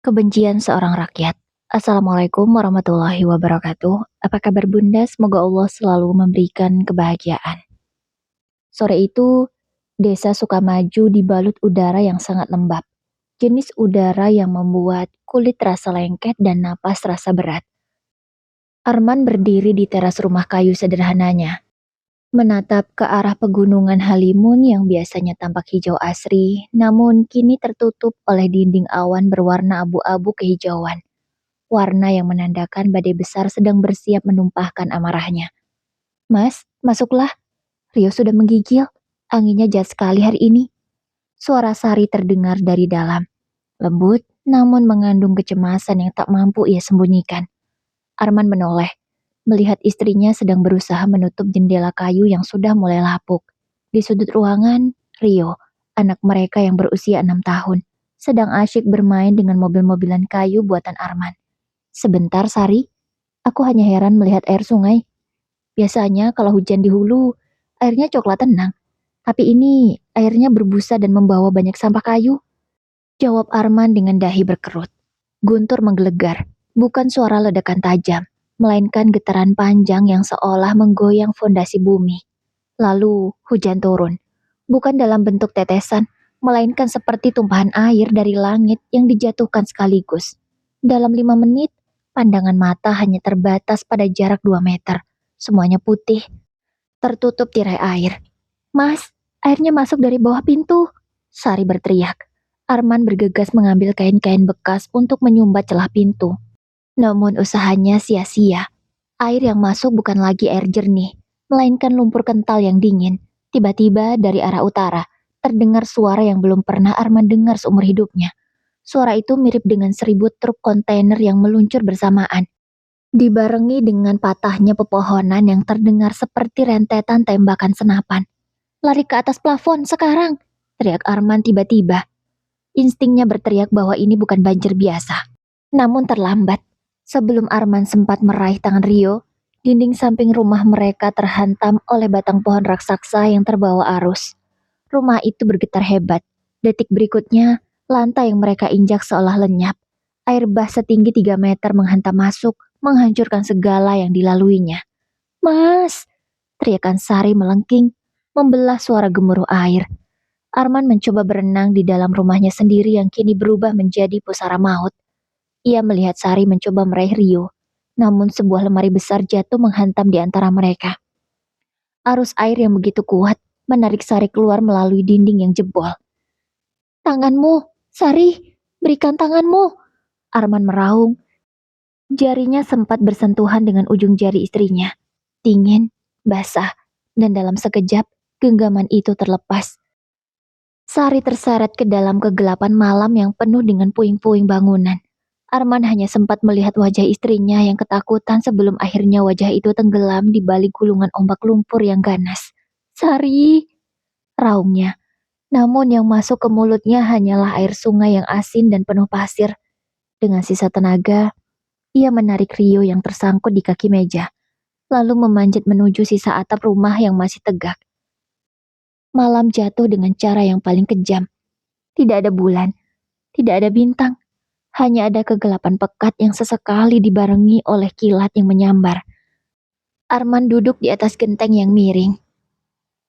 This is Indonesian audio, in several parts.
Kebencian seorang rakyat. Assalamualaikum warahmatullahi wabarakatuh. Apa kabar Bunda? Semoga Allah selalu memberikan kebahagiaan. Sore itu, desa Sukamaju dibalut udara yang sangat lembab. Jenis udara yang membuat kulit terasa lengket dan napas terasa berat. Arman berdiri di teras rumah kayu sederhananya, menatap ke arah pegunungan Halimun yang biasanya tampak hijau asri, namun kini tertutup oleh dinding awan berwarna abu-abu kehijauan. Warna yang menandakan badai besar sedang bersiap menumpahkan amarahnya. Mas, masuklah. Rio sudah menggigil. Anginnya jahat sekali hari ini. Suara Sari terdengar dari dalam. Lembut, namun mengandung kecemasan yang tak mampu ia sembunyikan. Arman menoleh, melihat istrinya sedang berusaha menutup jendela kayu yang sudah mulai lapuk. Di sudut ruangan, Rio, anak mereka yang berusia 6 tahun, sedang asyik bermain dengan mobil-mobilan kayu buatan Arman. Sebentar, Sari. Aku hanya heran melihat air sungai. Biasanya kalau hujan di hulu, airnya coklat tenang. Tapi ini airnya berbusa dan membawa banyak sampah kayu. Jawab Arman dengan dahi berkerut. Guntur menggelegar, bukan suara ledakan tajam, melainkan getaran panjang yang seolah menggoyang fondasi bumi. Lalu hujan turun, bukan dalam bentuk tetesan, melainkan seperti tumpahan air dari langit yang dijatuhkan sekaligus. Dalam 5 menit, pandangan mata hanya terbatas pada jarak 2 meter. Semuanya putih, tertutup tirai air. Mas, airnya masuk dari bawah pintu. Sari berteriak. Arman bergegas mengambil kain-kain bekas untuk menyumbat celah pintu. Namun usahanya sia-sia. Air yang masuk bukan lagi air jernih, melainkan lumpur kental yang dingin. Tiba-tiba dari arah utara, terdengar suara yang belum pernah Arman dengar seumur hidupnya. Suara itu mirip dengan 1000 truk kontainer yang meluncur bersamaan. Dibarengi dengan patahnya pepohonan yang terdengar seperti rentetan tembakan senapan. Lari ke atas plafon sekarang, teriak Arman tiba-tiba. Instingnya berteriak bahwa ini bukan banjir biasa. Namun terlambat. Sebelum Arman sempat meraih tangan Rio, dinding samping rumah mereka terhantam oleh batang pohon raksasa yang terbawa arus. Rumah itu bergetar hebat. Detik berikutnya, lantai yang mereka injak seolah lenyap. Air bah setinggi 3 meter menghantam masuk, menghancurkan segala yang dilaluinya. Mas! Teriakan Sari melengking, membelah suara gemuruh air. Arman mencoba berenang di dalam rumahnya sendiri yang kini berubah menjadi pusara maut. Ia melihat Sari mencoba meraih Rio, namun sebuah lemari besar jatuh menghantam di antara mereka. Arus air yang begitu kuat menarik Sari keluar melalui dinding yang jebol. Tanganmu, Sari, berikan tanganmu. Arman meraung. Jarinya sempat bersentuhan dengan ujung jari istrinya. Dingin, basah, dan dalam sekejap, genggaman itu terlepas. Sari terseret ke dalam kegelapan malam yang penuh dengan puing-puing bangunan. Arman hanya sempat melihat wajah istrinya yang ketakutan sebelum akhirnya wajah itu tenggelam di balik gulungan ombak lumpur yang ganas. Sari, raungnya. Namun yang masuk ke mulutnya hanyalah air sungai yang asin dan penuh pasir. Dengan sisa tenaga, ia menarik Rio yang tersangkut di kaki meja, lalu memanjat menuju sisa atap rumah yang masih tegak. Malam jatuh dengan cara yang paling kejam. Tidak ada bulan, tidak ada bintang. Hanya ada kegelapan pekat yang sesekali dibarengi oleh kilat yang menyambar. Arman duduk di atas genteng yang miring.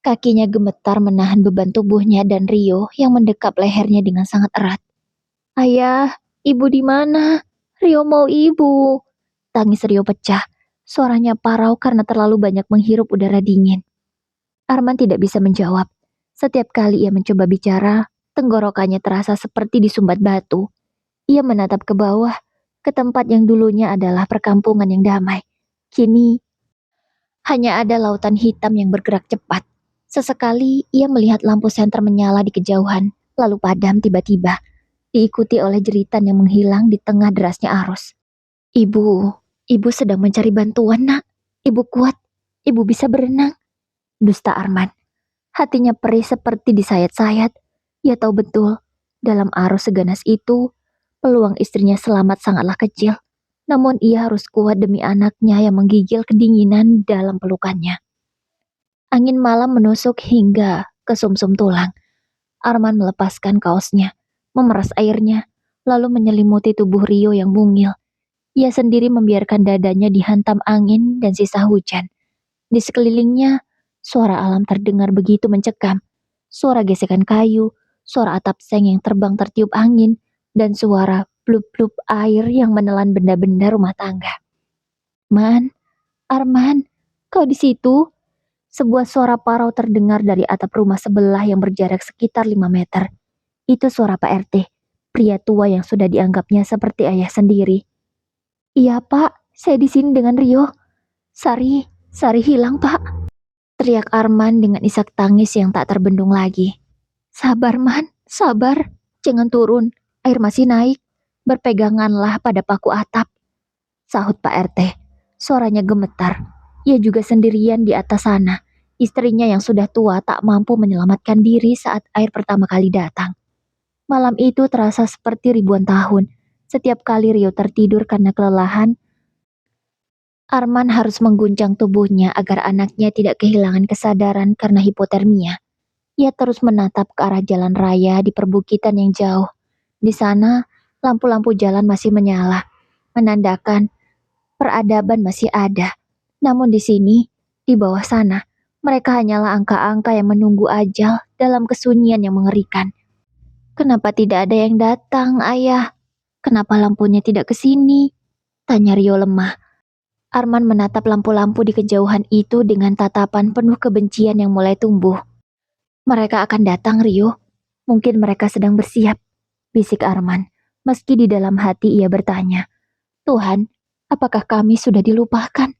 Kakinya gemetar menahan beban tubuhnya dan Rio yang mendekap lehernya dengan sangat erat. Ayah, ibu di mana? Rio mau ibu. Tangis Rio pecah. Suaranya parau karena terlalu banyak menghirup udara dingin. Arman tidak bisa menjawab. Setiap kali ia mencoba bicara, tenggorokannya terasa seperti disumbat batu. Ia menatap ke bawah, ke tempat yang dulunya adalah perkampungan yang damai. Kini, hanya ada lautan hitam yang bergerak cepat. Sesekali, ia melihat lampu senter menyala di kejauhan, lalu padam tiba-tiba, diikuti oleh jeritan yang menghilang di tengah derasnya arus. Ibu sedang mencari bantuan, nak. Ibu kuat, ibu bisa berenang. Dusta Arman. Hatinya perih seperti disayat-sayat. Ia tahu betul, dalam arus seganas itu, peluang istrinya selamat sangatlah kecil. Namun ia harus kuat demi anaknya yang menggigil kedinginan dalam pelukannya. Angin malam menusuk hingga ke sumsum tulang. Arman melepaskan kaosnya, memeras airnya, lalu menyelimuti tubuh Rio yang mungil. Ia sendiri membiarkan dadanya dihantam angin dan sisa hujan. Di sekelilingnya, suara alam terdengar begitu mencekam. Suara gesekan kayu, suara atap seng yang terbang tertiup angin, dan suara blup-blup air yang menelan benda-benda rumah tangga. Man, Arman, kau di situ? Sebuah suara parau terdengar dari atap rumah sebelah yang berjarak sekitar 5 meter. Itu suara Pak RT, pria tua yang sudah dianggapnya seperti ayah sendiri. Iya Pak, saya di sini dengan Rio. Sari hilang Pak. Teriak Arman dengan isak tangis yang tak terbendung lagi. Sabar Man, sabar. Jangan turun, air masih naik. Berpeganganlah pada paku atap. Sahut Pak RT. Suaranya gemetar. Ia juga sendirian di atas sana. Istrinya yang sudah tua tak mampu menyelamatkan diri saat air pertama kali datang. Malam itu terasa seperti ribuan tahun. Setiap kali Rio tertidur karena kelelahan, Arman harus mengguncang tubuhnya agar anaknya tidak kehilangan kesadaran karena hipotermia. Ia terus menatap ke arah jalan raya di perbukitan yang jauh. Di sana, lampu-lampu jalan masih menyala, menandakan peradaban masih ada. Namun di sini, di bawah sana, mereka hanyalah angka-angka yang menunggu ajal dalam kesunyian yang mengerikan. Kenapa tidak ada yang datang, Ayah? Kenapa lampunya tidak ke sini? Tanya Rio lemah. Arman menatap lampu-lampu di kejauhan itu dengan tatapan penuh kebencian yang mulai tumbuh. Mereka akan datang, Rio. Mungkin mereka sedang bersiap, bisik Arman. Meski di dalam hati ia bertanya, Tuhan, apakah kami sudah dilupakan?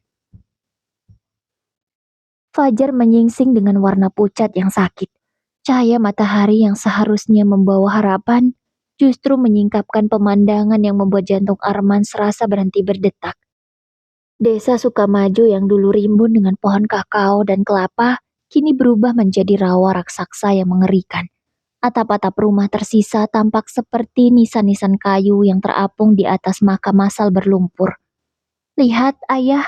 Fajar menyingsing dengan warna pucat yang sakit. Cahaya matahari yang seharusnya membawa harapan, justru menyingkapkan pemandangan yang membuat jantung Arman serasa berhenti berdetak. Desa Sukamaju yang dulu rimbun dengan pohon kakao dan kelapa, kini berubah menjadi rawa raksasa yang mengerikan. Atap-atap rumah tersisa tampak seperti nisan-nisan kayu yang terapung di atas makam massal berlumpur. Lihat, Ayah,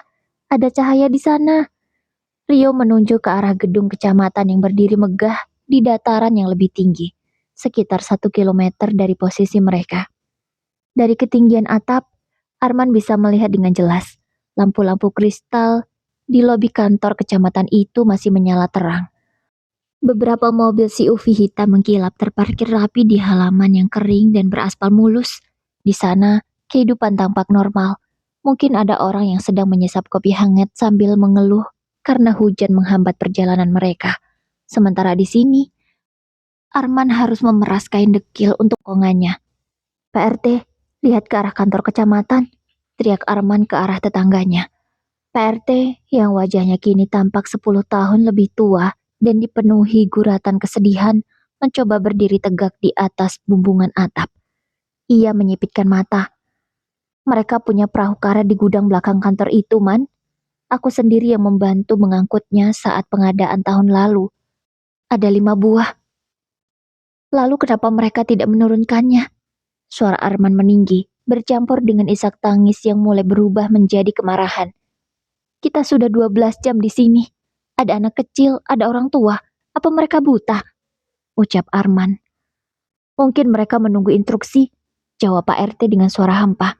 ada cahaya di sana. Rio menunjuk ke arah gedung kecamatan yang berdiri megah di dataran yang lebih tinggi, sekitar 1 kilometer dari posisi mereka. Dari ketinggian atap, Arman bisa melihat dengan jelas. Lampu-lampu kristal di lobi kantor kecamatan itu masih menyala terang. Beberapa mobil SUV hitam mengkilap terparkir rapi di halaman yang kering dan beraspal mulus. Di sana, kehidupan tampak normal. Mungkin ada orang yang sedang menyesap kopi hangat sambil mengeluh karena hujan menghambat perjalanan mereka. Sementara di sini, Arman harus memeras kain dekil untuk kongannya. Pak RT, lihat ke arah kantor kecamatan, teriak Arman ke arah tetangganya. Pak RT yang wajahnya kini tampak 10 tahun lebih tua dan dipenuhi guratan kesedihan, mencoba berdiri tegak di atas bumbungan atap. Ia menyipitkan mata. Mereka punya perahu karet di gudang belakang kantor itu, Man. Aku sendiri yang membantu mengangkutnya saat pengadaan tahun lalu. Ada 5 buah. Lalu kenapa mereka tidak menurunkannya? Suara Arman meninggi, bercampur dengan isak tangis yang mulai berubah menjadi kemarahan. Kita sudah 12 jam di sini. Ada anak kecil, ada orang tua. Apa mereka buta? Ucap Arman. Mungkin mereka menunggu instruksi, jawab Pak RT dengan suara hampa.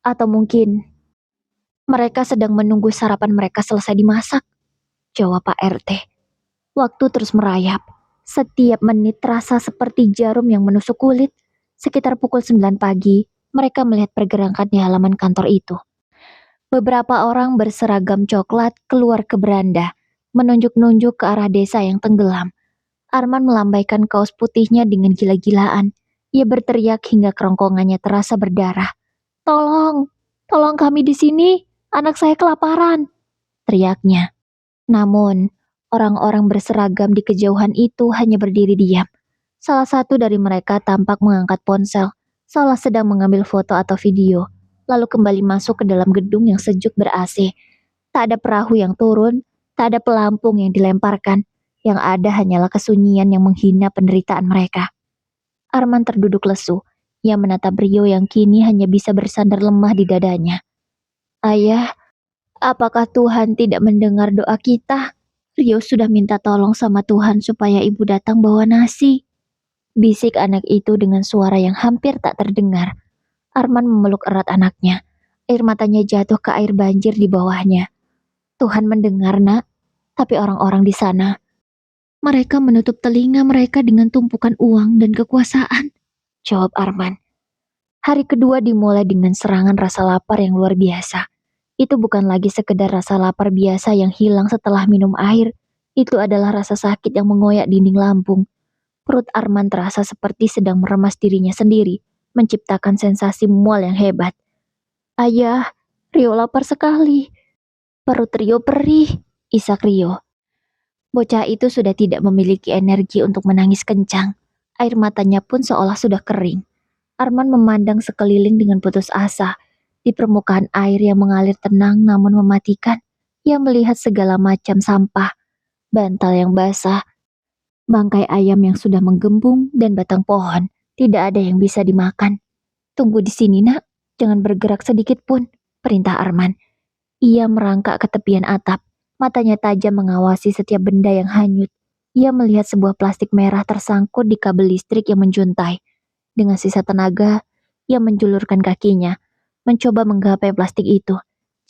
Atau mungkin mereka sedang menunggu sarapan mereka selesai dimasak, jawab Pak RT. Waktu terus merayap. Setiap menit terasa seperti jarum yang menusuk kulit. Sekitar pukul 9 pagi, mereka melihat pergerakan di halaman kantor itu. Beberapa orang berseragam coklat keluar ke beranda, menunjuk-nunjuk ke arah desa yang tenggelam. Arman melambaikan kaos putihnya dengan gila-gilaan. Ia berteriak hingga kerongkongannya terasa berdarah. Tolong, tolong kami di sini, anak saya kelaparan, teriaknya. Namun, orang-orang berseragam di kejauhan itu hanya berdiri diam. Salah satu dari mereka tampak mengangkat ponsel, seolah sedang mengambil foto atau video, lalu kembali masuk ke dalam gedung yang sejuk ber-AC. Tak ada perahu yang turun, tak ada pelampung yang dilemparkan, yang ada hanyalah kesunyian yang menghina penderitaan mereka. Arman terduduk lesu, ia menatap Rio yang kini hanya bisa bersandar lemah di dadanya. Ayah, apakah Tuhan tidak mendengar doa kita? Rio sudah minta tolong sama Tuhan supaya ibu datang bawa nasi. bisik anak itu dengan suara yang hampir tak terdengar. Arman memeluk erat anaknya. Air matanya jatuh ke air banjir di bawahnya. Tuhan mendengar, nak, tapi orang-orang di sana, mereka menutup telinga mereka dengan tumpukan uang dan kekuasaan, jawab Arman. Hari kedua dimulai dengan serangan rasa lapar yang luar biasa. Itu bukan lagi sekedar rasa lapar biasa yang hilang setelah minum air. Itu adalah rasa sakit yang mengoyak dinding lambung. Perut Arman terasa seperti sedang meremas dirinya sendiri, menciptakan sensasi mual yang hebat. Ayah, Rio lapar sekali. Perut Rio perih, isak Rio. Bocah itu sudah tidak memiliki energi untuk menangis kencang. Air matanya pun seolah sudah kering. Arman memandang sekeliling dengan putus asa. Di permukaan air yang mengalir tenang namun mematikan, ia melihat segala macam sampah, bantal yang basah, bangkai ayam yang sudah menggembung, dan batang pohon. Tidak ada yang bisa dimakan. Tunggu di sini, nak. Jangan bergerak sedikit pun, perintah Arman. Ia merangkak ke tepian atap. Matanya tajam mengawasi setiap benda yang hanyut. Ia melihat sebuah plastik merah tersangkut di kabel listrik yang menjuntai. Dengan sisa tenaga, ia menjulurkan kakinya, mencoba menggapai plastik itu.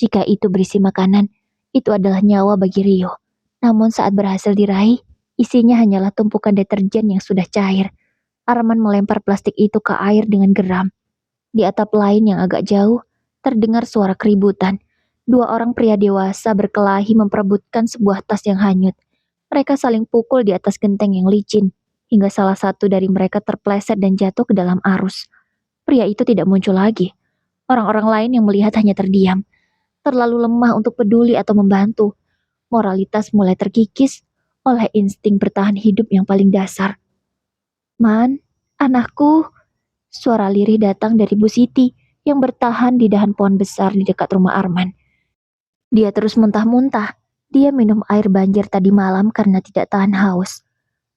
Jika itu berisi makanan, itu adalah nyawa bagi Rio. Namun saat berhasil diraih, isinya hanyalah tumpukan deterjen yang sudah cair. Arman melempar plastik itu ke air dengan geram. Di atap lain yang agak jauh, terdengar suara keributan. Dua orang pria dewasa berkelahi memperebutkan sebuah tas yang hanyut. Mereka saling pukul di atas genteng yang licin, hingga salah satu dari mereka terpleset dan jatuh ke dalam arus. Pria itu tidak muncul lagi. Orang-orang lain yang melihat hanya terdiam, terlalu lemah untuk peduli atau membantu. Moralitas mulai terkikis oleh insting bertahan hidup yang paling dasar. Man, anakku, suara lirih datang dari Bu Siti yang bertahan di dahan pohon besar di dekat rumah Arman. Dia terus muntah-muntah. Dia minum air banjir tadi malam karena tidak tahan haus.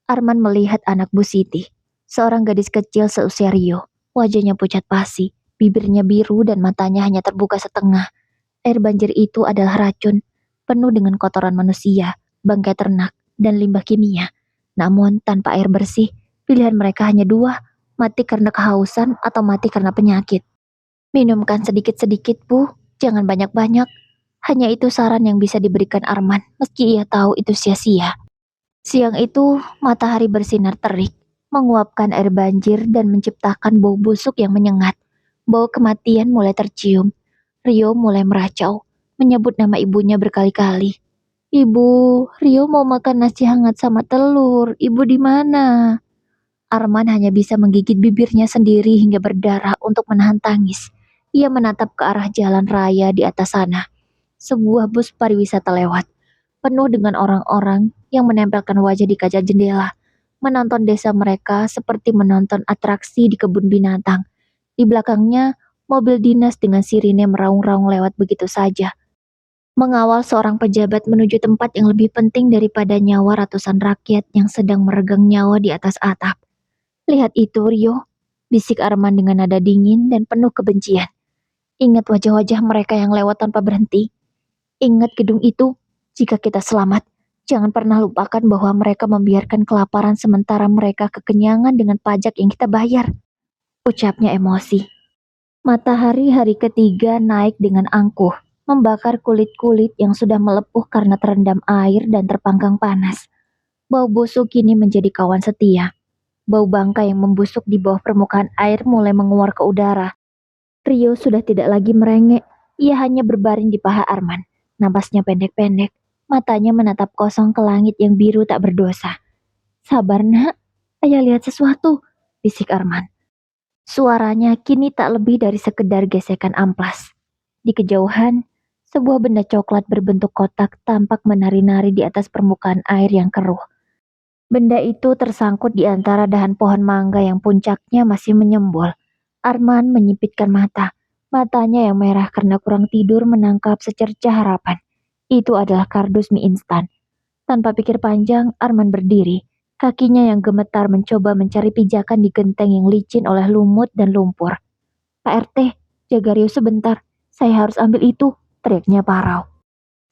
Arman melihat anak Bu Siti, seorang gadis kecil seusia Rio. Wajahnya pucat pasi, bibirnya biru dan matanya hanya terbuka setengah. Air banjir itu adalah racun, penuh dengan kotoran manusia, bangkai ternak, dan limbah kimia. Namun tanpa air bersih, pilihan mereka hanya dua, mati karena kehausan atau mati karena penyakit. Minumkan sedikit-sedikit, Bu. Jangan banyak-banyak. Hanya itu saran yang bisa diberikan Arman, meski ia tahu itu sia-sia. Siang itu, matahari bersinar terik, menguapkan air banjir dan menciptakan bau busuk yang menyengat. Bau kematian mulai tercium. Rio mulai meracau, menyebut nama ibunya berkali-kali. Ibu, Rio mau makan nasi hangat sama telur. Ibu di mana? Arman hanya bisa menggigit bibirnya sendiri hingga berdarah untuk menahan tangis. Ia menatap ke arah jalan raya di atas sana. Sebuah bus pariwisata lewat, penuh dengan orang-orang yang menempelkan wajah di kaca jendela, menonton desa mereka seperti menonton atraksi di kebun binatang. Di belakangnya, mobil dinas dengan sirine meraung-raung lewat begitu saja, mengawal seorang pejabat menuju tempat yang lebih penting daripada nyawa ratusan rakyat yang sedang meregang nyawa di atas atap. Lihat itu, Rio, bisik Arman dengan nada dingin dan penuh kebencian. Ingat wajah-wajah mereka yang lewat tanpa berhenti. Ingat gedung itu. Jika kita selamat, jangan pernah lupakan bahwa mereka membiarkan kelaparan sementara mereka kekenyangan dengan pajak yang kita bayar. Ucapnya emosi. Matahari hari ketiga naik dengan angkuh, membakar kulit-kulit yang sudah melepuh karena terendam air dan terpanggang panas. Bau busuk kini menjadi kawan setia. Bau bangkai yang membusuk di bawah permukaan air mulai menguar ke udara. Rio sudah tidak lagi merengek, ia hanya berbaring di paha Arman. Napasnya pendek-pendek, matanya menatap kosong ke langit yang biru tak berdosa. Sabar nak, ayah lihat sesuatu, bisik Arman. Suaranya kini tak lebih dari sekedar gesekan amplas. Di kejauhan, sebuah benda coklat berbentuk kotak tampak menari-nari di atas permukaan air yang keruh. Benda itu tersangkut di antara dahan pohon mangga yang puncaknya masih menyembul. Arman menyipitkan mata. Matanya yang merah karena kurang tidur menangkap secercah harapan. Itu adalah kardus mie instan. Tanpa pikir panjang, Arman berdiri. Kakinya yang gemetar mencoba mencari pijakan di genteng yang licin oleh lumut dan lumpur. Pak RT, jaga Rio sebentar. Saya harus ambil itu, teriaknya parau.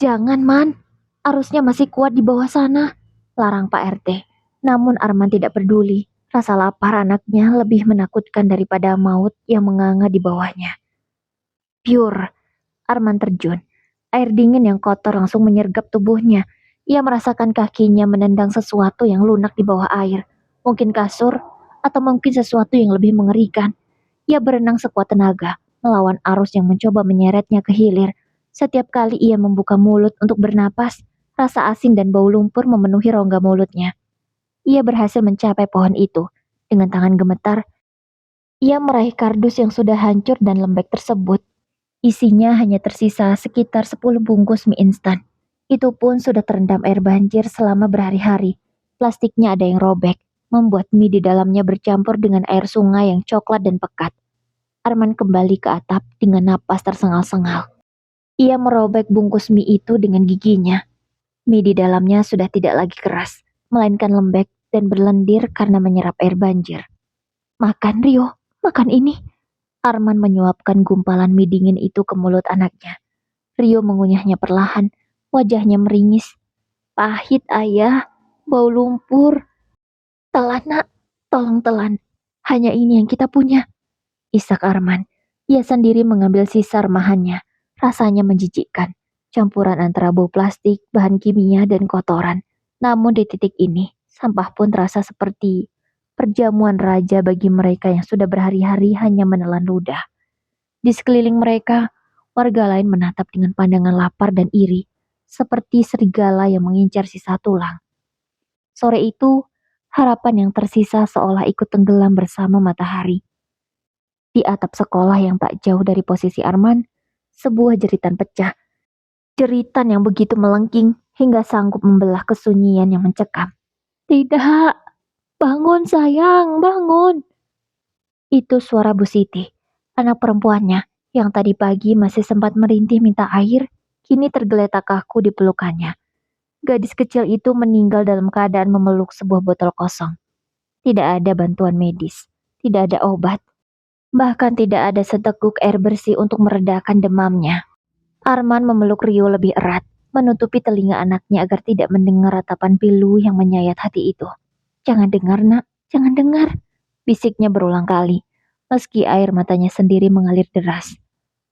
Jangan, Man. Arusnya masih kuat di bawah sana, larang Pak RT. Namun Arman tidak peduli. Rasa lapar anaknya lebih menakutkan daripada maut yang menganga di bawahnya. Pure, Arman terjun. Air dingin yang kotor langsung menyergap tubuhnya. Ia merasakan kakinya menendang sesuatu yang lunak di bawah air. Mungkin kasur, atau mungkin sesuatu yang lebih mengerikan. Ia berenang sekuat tenaga, melawan arus yang mencoba menyeretnya ke hilir. Setiap kali ia membuka mulut untuk bernapas, rasa asin dan bau lumpur memenuhi rongga mulutnya. Ia berhasil mencapai pohon itu. Dengan tangan gemetar, ia meraih kardus yang sudah hancur dan lembek tersebut. Isinya hanya tersisa sekitar 10 bungkus mie instan. Itu pun sudah terendam air banjir selama berhari-hari. Plastiknya ada yang robek, membuat mie di dalamnya bercampur dengan air sungai yang coklat dan pekat. Arman kembali ke atap dengan napas tersengal-sengal. Ia merobek bungkus mie itu dengan giginya. Mie di dalamnya sudah tidak lagi keras, melainkan lembek dan berlendir karena menyerap air banjir. Makan, Rio, makan ini. Arman menyuapkan gumpalan mie dingin itu ke mulut anaknya. Rio mengunyahnya perlahan, wajahnya meringis. Pahit, ayah, bau lumpur. Telan, nak, tolong telan. Hanya ini yang kita punya. Isak Arman. Ia sendiri mengambil sisa remahannya. Rasanya menjijikkan. Campuran antara bau plastik, bahan kimia, dan kotoran. Namun di titik ini, sampah pun terasa seperti perjamuan raja bagi mereka yang sudah berhari-hari hanya menelan ludah. Di sekeliling mereka, warga lain menatap dengan pandangan lapar dan iri, seperti serigala yang mengincar sisa tulang. Sore itu, harapan yang tersisa seolah ikut tenggelam bersama matahari. Di atap sekolah yang tak jauh dari posisi Arman, sebuah jeritan pecah. Jeritan yang begitu melengking hingga sanggup membelah kesunyian yang mencekam. Tidak, bangun sayang, bangun. Itu suara Bu Siti, anak perempuannya yang tadi pagi masih sempat merintih minta air, kini tergeletak kaku di pelukannya. Gadis kecil itu meninggal dalam keadaan memeluk sebuah botol kosong. Tidak ada bantuan medis, tidak ada obat, bahkan tidak ada seteguk air bersih untuk meredakan demamnya. Arman memeluk Rio lebih erat, menutupi telinga anaknya agar tidak mendengar ratapan pilu yang menyayat hati itu. Jangan dengar, nak, jangan dengar, bisiknya berulang kali, meski air matanya sendiri mengalir deras.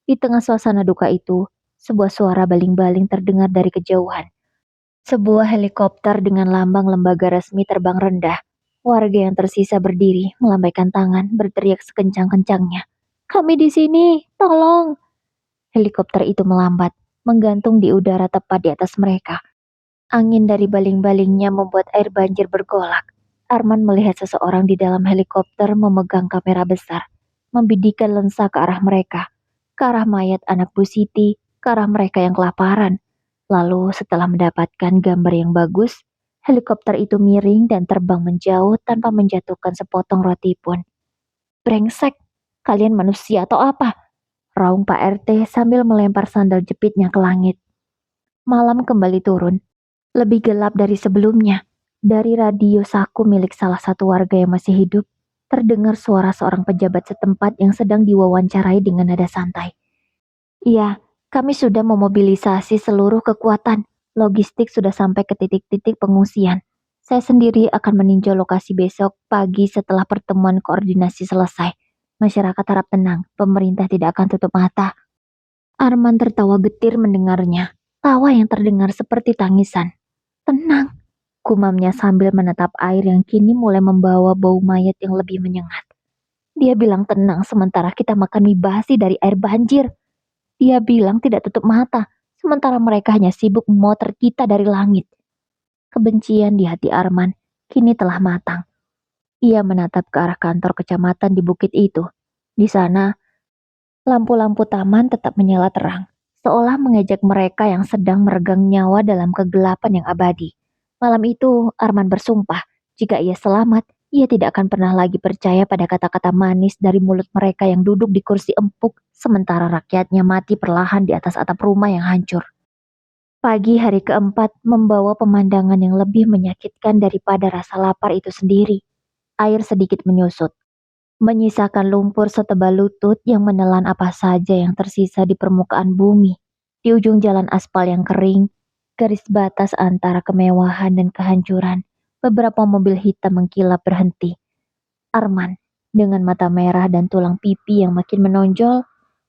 Di tengah suasana duka itu, sebuah suara baling-baling terdengar dari kejauhan. Sebuah helikopter dengan lambang lembaga resmi terbang rendah. Warga yang tersisa berdiri, melambaikan tangan, berteriak sekencang-kencangnya. Kami di sini, tolong! Helikopter itu melambat, menggantung di udara tepat di atas mereka. Angin dari baling-balingnya membuat air banjir bergolak. Arman melihat seseorang di dalam helikopter memegang kamera besar, membidikan lensa ke arah mereka, ke arah mayat anak Bu Siti, ke arah mereka yang kelaparan. Lalu setelah mendapatkan gambar yang bagus, helikopter itu miring dan terbang menjauh tanpa menjatuhkan sepotong roti pun. Brengsek, kalian manusia atau apa? Raung Pak RT sambil melempar sandal jepitnya ke langit. Malam kembali turun, lebih gelap dari sebelumnya. Dari radio saku milik salah satu warga yang masih hidup, terdengar suara seorang pejabat setempat yang sedang diwawancarai dengan nada santai. Iya, kami sudah memobilisasi seluruh kekuatan. Logistik sudah sampai ke titik-titik pengungsian. Saya sendiri akan meninjau lokasi besok pagi setelah pertemuan koordinasi selesai. Masyarakat harap tenang, pemerintah tidak akan tutup mata. Arman tertawa getir mendengarnya. Tawa yang terdengar seperti tangisan. Tenang, gumamnya sambil menatap air yang kini mulai membawa bau mayat yang lebih menyengat. Dia bilang tenang sementara kita makan mie basi dari air banjir. Dia bilang tidak tutup mata, sementara mereka hanya sibuk memotret kita dari langit. Kebencian di hati Arman kini telah matang. Ia menatap ke arah kantor kecamatan di bukit itu. Di sana, lampu-lampu taman tetap menyala terang, seolah mengejek mereka yang sedang meregang nyawa dalam kegelapan yang abadi. Malam itu, Arman bersumpah, jika ia selamat, ia tidak akan pernah lagi percaya pada kata-kata manis dari mulut mereka yang duduk di kursi empuk, sementara rakyatnya mati perlahan di atas atap rumah yang hancur. Pagi hari keempat membawa pemandangan yang lebih menyakitkan daripada rasa lapar itu sendiri. Air sedikit menyusut, menyisakan lumpur setebal lutut yang menelan apa saja yang tersisa di permukaan bumi. Di ujung jalan aspal yang kering, garis batas antara kemewahan dan kehancuran, beberapa mobil hitam mengkilap berhenti. Arman, dengan mata merah dan tulang pipi yang makin menonjol,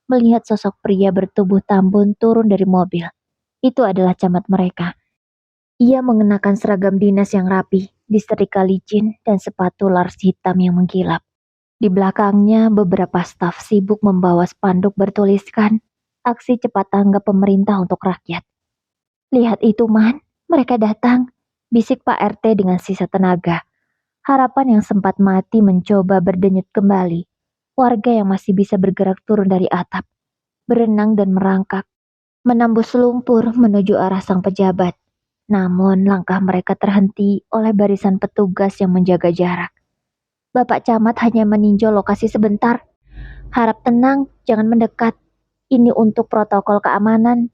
melihat sosok pria bertubuh tambun turun dari mobil. Itu adalah camat mereka. Ia mengenakan seragam dinas yang rapi, disetrika licin, dan sepatu lars hitam yang mengkilap. Di belakangnya, beberapa staf sibuk membawa spanduk bertuliskan, "Aksi cepat tanggap pemerintah untuk rakyat." "Lihat itu, Man, mereka datang," bisik Pak RT dengan sisa tenaga. Harapan yang sempat mati mencoba berdenyut kembali. Warga yang masih bisa bergerak turun dari atap, berenang dan merangkak, menembus lumpur menuju arah sang pejabat. Namun langkah mereka terhenti oleh barisan petugas yang menjaga jarak. "Bapak Camat hanya meninjau lokasi sebentar. Harap tenang, jangan mendekat. Ini untuk protokol keamanan,"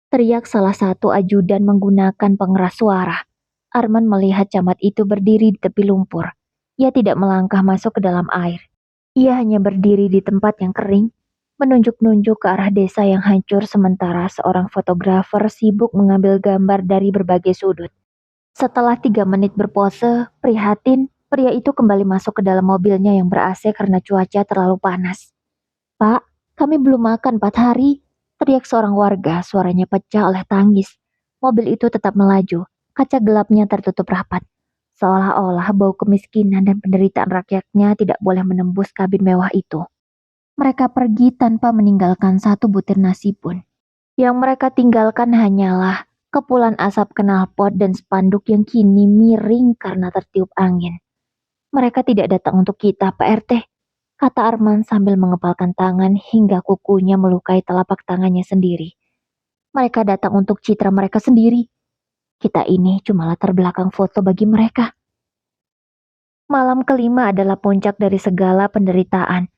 teriak salah satu ajudan menggunakan pengeras suara. Arman melihat camat itu berdiri di tepi lumpur. Ia tidak melangkah masuk ke dalam air. Ia hanya berdiri di tempat yang kering, menunjuk-nunjuk ke arah desa yang hancur sementara seorang fotografer sibuk mengambil gambar dari berbagai sudut. Setelah 3 menit berpose, prihatin, pria itu kembali masuk ke dalam mobilnya yang ber-AC karena cuaca terlalu panas. "Pak, kami belum makan 4 hari," teriak seorang warga, suaranya pecah oleh tangis. Mobil itu tetap melaju, kaca gelapnya tertutup rapat. Seolah-olah bau kemiskinan dan penderitaan rakyatnya tidak boleh menembus kabin mewah itu. Mereka pergi tanpa meninggalkan satu butir nasi pun. Yang mereka tinggalkan hanyalah kepulan asap knalpot dan spanduk yang kini miring karena tertiup angin. "Mereka tidak datang untuk kita, Pak RT," kata Arman sambil mengepalkan tangan hingga kukunya melukai telapak tangannya sendiri. "Mereka datang untuk citra mereka sendiri. Kita ini cuma latar belakang foto bagi mereka." Malam kelima adalah puncak dari segala penderitaan.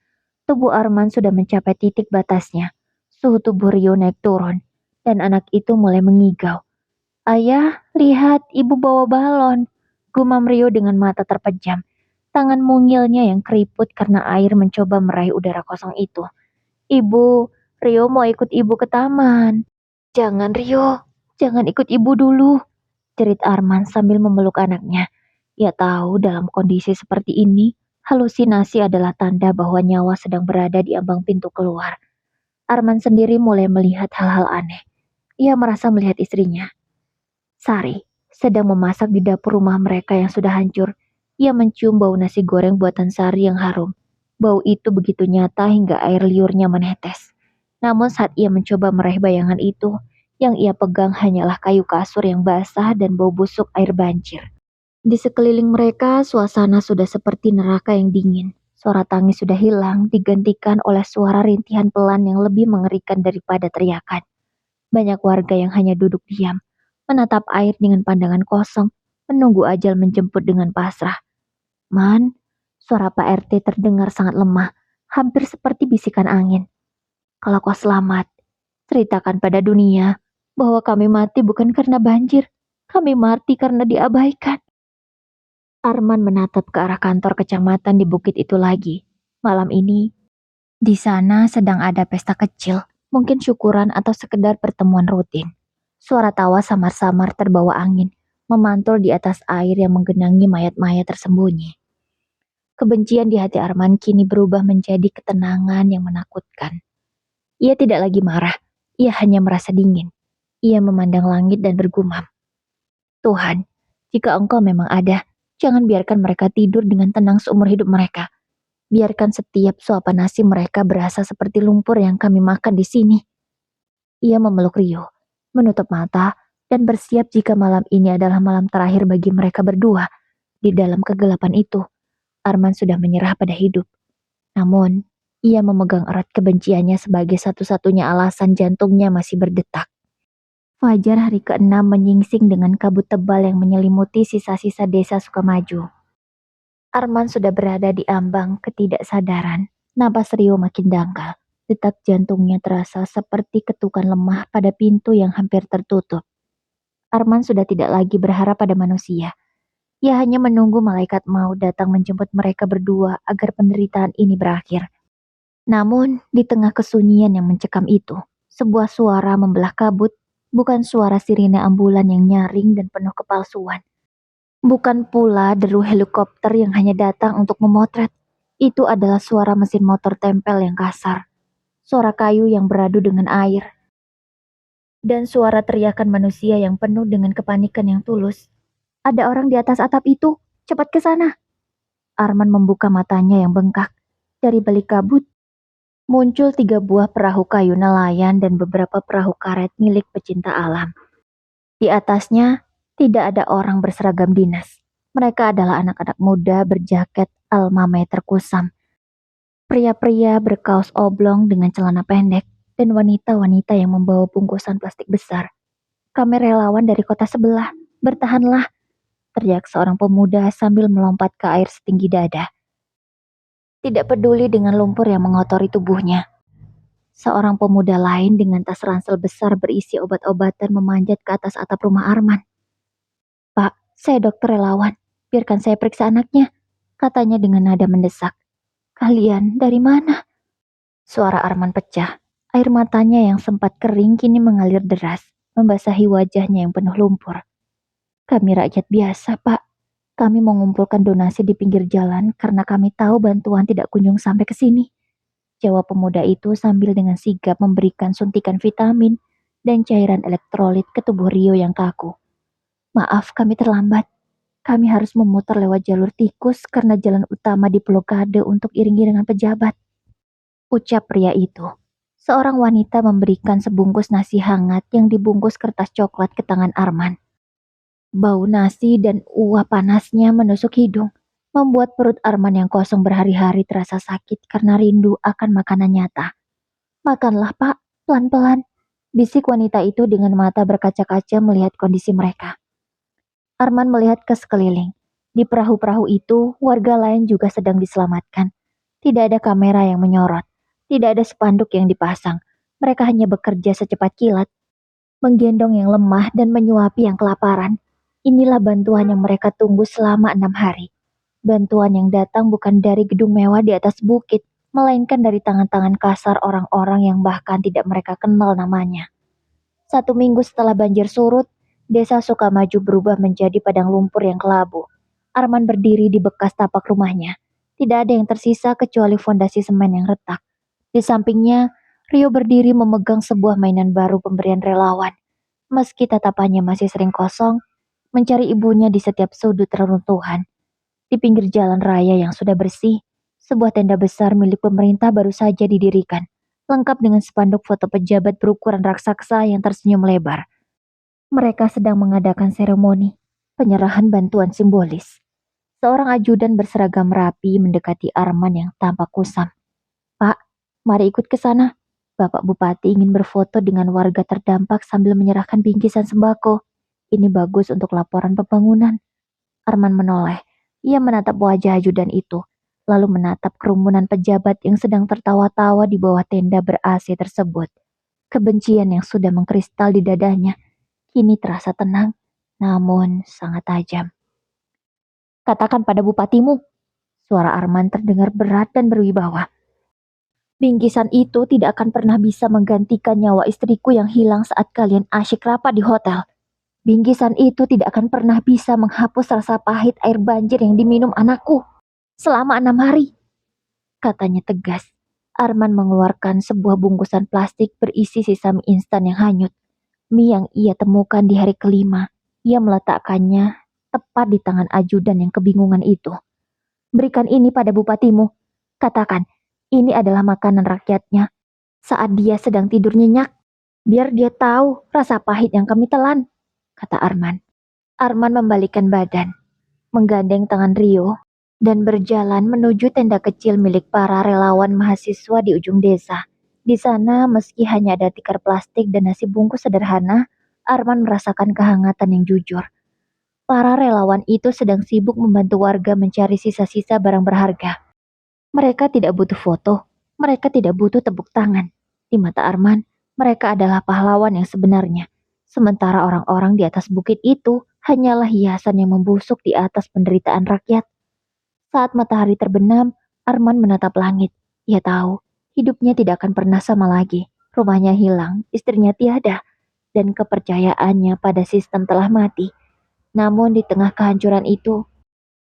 Tubuh Arman sudah mencapai titik batasnya. Suhu tubuh Rio naik turun, dan anak itu mulai mengigau. "Ayah, lihat, ibu bawa balon," gumam Rio dengan mata terpejam. Tangan mungilnya yang keriput karena air mencoba meraih udara kosong itu. "Ibu, Rio mau ikut ibu ke taman." "Jangan Rio, jangan ikut ibu dulu," jerit Arman sambil memeluk anaknya. Ia tahu dalam kondisi seperti ini, halusinasi adalah tanda bahwa nyawa sedang berada di ambang pintu keluar. Arman sendiri mulai melihat hal-hal aneh. Ia merasa melihat istrinya, Sari, sedang memasak di dapur rumah mereka yang sudah hancur. Ia mencium bau nasi goreng buatan Sari yang harum. Bau itu begitu nyata hingga air liurnya menetes. Namun saat ia mencoba meraih bayangan itu, yang ia pegang hanyalah kayu kasur yang basah dan bau busuk air banjir. Di sekeliling mereka, suasana sudah seperti neraka yang dingin. Suara tangis sudah hilang, digantikan oleh suara rintihan pelan yang lebih mengerikan daripada teriakan. Banyak warga yang hanya duduk diam, menatap air dengan pandangan kosong, menunggu ajal menjemput dengan pasrah. "Man," suara Pak RT terdengar sangat lemah, hampir seperti bisikan angin. "Kalau kau selamat, ceritakan pada dunia bahwa kami mati bukan karena banjir, kami mati karena diabaikan." Arman menatap ke arah kantor kecamatan di bukit itu lagi. Malam ini, di sana sedang ada pesta kecil, mungkin syukuran atau sekedar pertemuan rutin. Suara tawa samar-samar terbawa angin, memantul di atas air yang menggenangi mayat-mayat tersembunyi. Kebencian di hati Arman kini berubah menjadi ketenangan yang menakutkan. Ia tidak lagi marah, ia hanya merasa dingin. Ia memandang langit dan bergumam, "Tuhan, jika Engkau memang ada, jangan biarkan mereka tidur dengan tenang seumur hidup mereka. Biarkan setiap suapan nasi mereka berasa seperti lumpur yang kami makan di sini." Ia memeluk Rio, menutup mata, dan bersiap jika malam ini adalah malam terakhir bagi mereka berdua. Di dalam kegelapan itu, Arman sudah menyerah pada hidup. Namun, ia memegang erat kebenciannya sebagai satu-satunya alasan jantungnya masih berdetak. Fajar hari ke-6 menyingsing dengan kabut tebal yang menyelimuti sisa-sisa desa Sukamaju. Arman sudah berada di ambang ketidaksadaran. Napas Rio makin dangkal. Detak jantungnya terasa seperti ketukan lemah pada pintu yang hampir tertutup. Arman sudah tidak lagi berharap pada manusia. Ia hanya menunggu malaikat maut datang menjemput mereka berdua agar penderitaan ini berakhir. Namun, di tengah kesunyian yang mencekam itu, sebuah suara membelah kabut, bukan suara sirine ambulan yang nyaring dan penuh kepalsuan. Bukan pula deru helikopter yang hanya datang untuk memotret. Itu adalah suara mesin motor tempel yang kasar, suara kayu yang beradu dengan air, dan suara teriakan manusia yang penuh dengan kepanikan yang tulus. Ada orang di atas atap itu, cepat ke sana. Arman membuka matanya yang bengkak. Dari balik kabut, muncul 3 buah perahu kayu nelayan dan beberapa perahu karet milik pecinta alam. Di atasnya, tidak ada orang berseragam dinas. Mereka adalah anak-anak muda berjaket alma mater kusam. Pria-pria berkaos oblong dengan celana pendek, dan wanita-wanita yang membawa bungkusan plastik besar. Kami relawan dari kota sebelah, bertahanlah, teriak seorang pemuda sambil melompat ke air setinggi dada. Tidak peduli dengan lumpur yang mengotori tubuhnya. Seorang pemuda lain dengan tas ransel besar berisi obat-obatan memanjat ke atas atap rumah Arman. Pak, saya dokter relawan. Biarkan saya periksa anaknya, katanya dengan nada mendesak. Kalian dari mana? Suara Arman pecah. Air matanya yang sempat kering kini mengalir deras, membasahi wajahnya yang penuh lumpur. Kami rakyat biasa, Pak. Kami mengumpulkan donasi di pinggir jalan karena kami tahu bantuan tidak kunjung sampai ke sini. Jawab pemuda itu sambil dengan sigap memberikan suntikan vitamin dan cairan elektrolit ke tubuh Rio yang kaku. Maaf, kami terlambat. Kami harus memutar lewat jalur tikus karena jalan utama diblokade untuk iring-iringan pejabat. Ucap pria itu. Seorang wanita memberikan sebungkus nasi hangat yang dibungkus kertas coklat ke tangan Arman. Bau nasi dan uap panasnya menusuk hidung, membuat perut Arman yang kosong berhari-hari terasa sakit karena rindu akan makanan nyata. Makanlah Pak, pelan-pelan, bisik wanita itu dengan mata berkaca-kaca melihat kondisi mereka. Arman melihat ke sekeliling. Di perahu-perahu itu, warga lain juga sedang diselamatkan. Tidak ada kamera yang menyorot, tidak ada spanduk yang dipasang. Mereka hanya bekerja secepat kilat, menggendong yang lemah dan menyuapi yang kelaparan. Inilah bantuan yang mereka tunggu selama 6 hari. Bantuan yang datang bukan dari gedung mewah di atas bukit, melainkan dari tangan-tangan kasar orang-orang yang bahkan tidak mereka kenal namanya. 1 minggu setelah banjir surut, desa Sukamaju berubah menjadi padang lumpur yang kelabu. Arman berdiri di bekas tapak rumahnya. Tidak ada yang tersisa kecuali fondasi semen yang retak. Di sampingnya, Rio berdiri memegang sebuah mainan baru pemberian relawan. Meski tatapannya masih sering kosong, mencari ibunya di setiap sudut reruntuhan. Di pinggir jalan raya yang sudah bersih, sebuah tenda besar milik pemerintah baru saja didirikan, lengkap dengan spanduk foto pejabat berukuran raksasa yang tersenyum lebar. Mereka sedang mengadakan seremoni penyerahan bantuan simbolis. Seorang ajudan berseragam rapi mendekati Arman yang tampak kusam. Pak, mari ikut ke sana. Bapak Bupati ingin berfoto dengan warga terdampak sambil menyerahkan bingkisan sembako. Ini bagus untuk laporan pembangunan. Arman menoleh. Ia menatap wajah ajudan itu, lalu menatap kerumunan pejabat yang sedang tertawa-tawa di bawah tenda ber-AC tersebut. Kebencian yang sudah mengkristal di dadanya, kini terasa tenang, namun sangat tajam. Katakan pada bupatimu, suara Arman terdengar berat dan berwibawa. Bingkisan itu tidak akan pernah bisa menggantikan nyawa istriku yang hilang saat kalian asyik rapat di hotel. Bingkisan itu tidak akan pernah bisa menghapus rasa pahit air banjir yang diminum anakku selama 6 hari, katanya tegas. Arman mengeluarkan sebuah bungkusan plastik berisi sisa mie instan yang hanyut. Mie yang ia temukan di hari kelima. Ia meletakkannya tepat di tangan ajudan yang kebingungan itu. Berikan ini pada bupatimu. Katakan, ini adalah makanan rakyatnya saat dia sedang tidur nyenyak. Biar dia tahu rasa pahit yang kami telan, kata Arman. Arman membalikkan badan, menggandeng tangan Rio, dan berjalan menuju tenda kecil milik para relawan mahasiswa di ujung desa. Di sana, meski hanya ada tikar plastik dan nasi bungkus sederhana, Arman merasakan kehangatan yang jujur. Para relawan itu sedang sibuk membantu warga mencari sisa-sisa barang berharga. Mereka tidak butuh foto, mereka tidak butuh tepuk tangan. Di mata Arman, mereka adalah pahlawan yang sebenarnya. Sementara orang-orang di atas bukit itu hanyalah hiasan yang membusuk di atas penderitaan rakyat. Saat matahari terbenam, Arman menatap langit. Ia tahu, hidupnya tidak akan pernah sama lagi. Rumahnya hilang, istrinya tiada, dan kepercayaannya pada sistem telah mati. Namun di tengah kehancuran itu,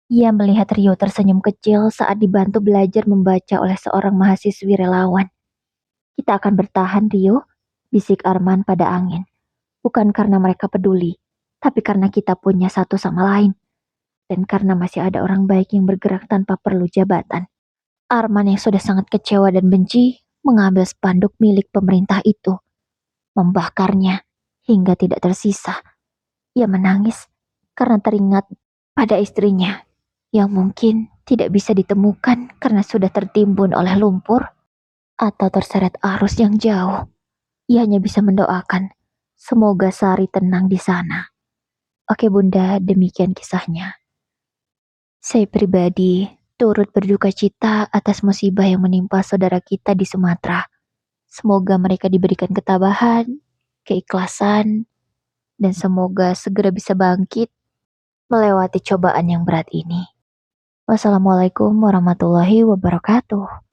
ia melihat Rio tersenyum kecil saat dibantu belajar membaca oleh seorang mahasiswi relawan. Kita akan bertahan, Rio, bisik Arman pada angin. Bukan karena mereka peduli, tapi karena kita punya satu sama lain. Dan karena masih ada orang baik yang bergerak tanpa perlu jabatan. Arman yang sudah sangat kecewa dan benci, mengambil spanduk milik pemerintah itu, membakarnya hingga tidak tersisa. Ia menangis karena teringat pada istrinya yang mungkin tidak bisa ditemukan karena sudah tertimbun oleh lumpur atau terseret arus yang jauh. Ia hanya bisa mendoakan, semoga Sari tenang di sana. Oke Bunda, demikian kisahnya. Saya pribadi turut berduka cita atas musibah yang menimpa saudara kita di Sumatera. Semoga mereka diberikan ketabahan, keikhlasan, dan semoga segera bisa bangkit melewati cobaan yang berat ini. Wassalamualaikum warahmatullahi wabarakatuh.